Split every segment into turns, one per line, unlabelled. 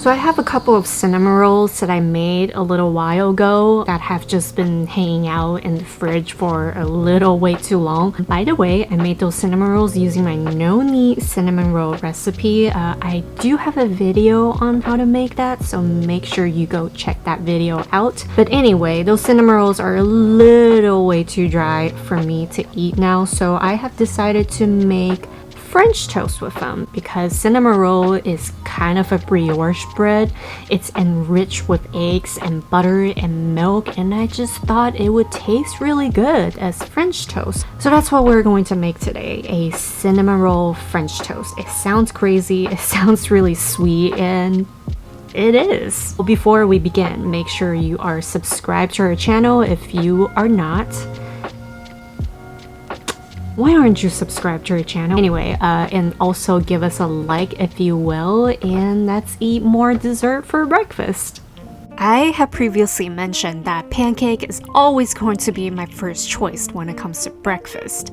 So I have a couple of cinnamon rolls that I made a little while ago that have just been hanging out in the fridge for a little way too long. By the way, I made those cinnamon rolls using my no-knead cinnamon roll recipe. I do have a video on how to make that, so make sure you go check that video out. But anyway, those cinnamon rolls are a little way too dry for me to eat now, so I have decided to make French toast with them because cinnamon roll is kind of a brioche bread. It's enriched with eggs and butter and milk, and I just thought it would taste really good as French toast. So that's what we're going to make today, a cinnamon roll French toast. It sounds crazy, it sounds really sweet, and it is. Before we begin, make sure you are subscribed to our channel if you are not. Why aren't you subscribed to our channel? Anyway, and also give us a like if you will, and let's eat more dessert for breakfast. I have previously mentioned that pancake is always going to be my first choice when it comes to breakfast.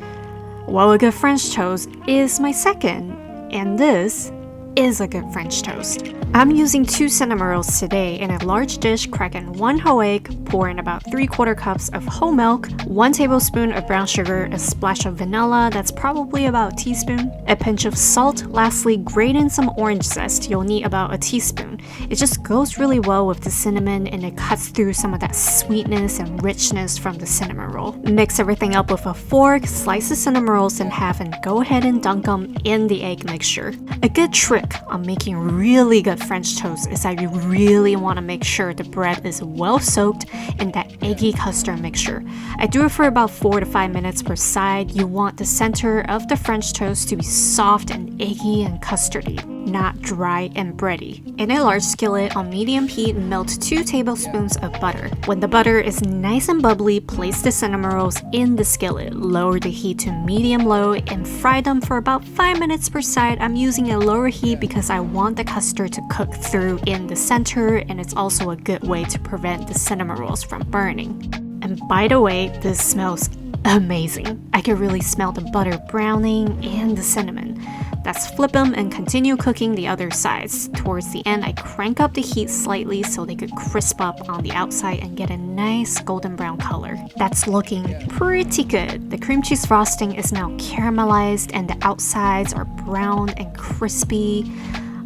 Well, a good French toast is my second, and this is a good French toast. I'm using 2 cinnamon rolls today in a large dish, crack in 1 whole egg, pour in about 3/4 cups of whole milk, 1 tablespoon of brown sugar, a splash of vanilla, that's probably about a teaspoon, a pinch of salt, lastly grate in some orange zest, you'll need about a teaspoon. It just goes really well with the cinnamon and it cuts through some of that sweetness and richness from the cinnamon roll. Mix everything up with a fork, slice the cinnamon rolls in half and go ahead and dunk them in the egg mixture. A good trick on making really good French toast is that you really want to make sure the bread is well soaked in that eggy custard mixture. I do it for about 4 to 5 minutes per side. You want the center of the French toast to be soft and eggy and custardy, not dry and bready. In a large skillet on medium heat, melt 2 tablespoons of butter. When the butter is nice and bubbly, place the cinnamon rolls in the skillet. Lower the heat to medium-low and fry them for about 5 minutes per side. I'm using a lower heat because I want the custard to cook through in the center, and it's also a good way to prevent the cinnamon rolls from burning. And by the way, this smells amazing. I can really smell the butter browning and the cinnamon. Let's flip them and continue cooking the other sides. Towards the end, I crank up the heat slightly so they could crisp up on the outside and get a nice golden brown color. That's looking pretty good. The cream cheese frosting is now caramelized and the outsides are brown and crispy.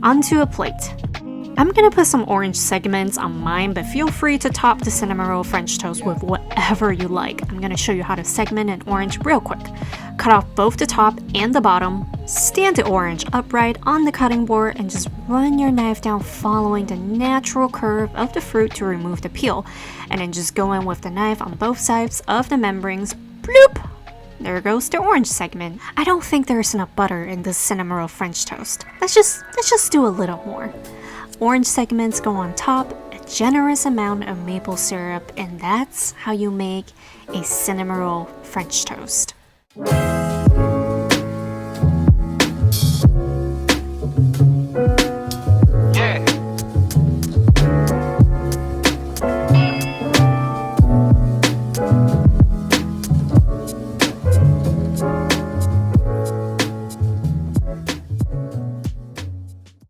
Onto a plate. I'm gonna put some orange segments on mine, but feel free to top the cinnamon roll French toast with whatever you like. I'm gonna show you how to segment an orange real quick. Cut off both the top and the bottom. Stand the orange upright on the cutting board and just run your knife down following the natural curve of the fruit to remove the peel. And then just go in with the knife on both sides of the membranes. Bloop! There goes the orange segment. I don't think there's enough butter in this cinnamon roll French toast. Let's just do a little more. Orange segments go on top, a generous amount of maple syrup, and that's how you make a cinnamon roll French toast.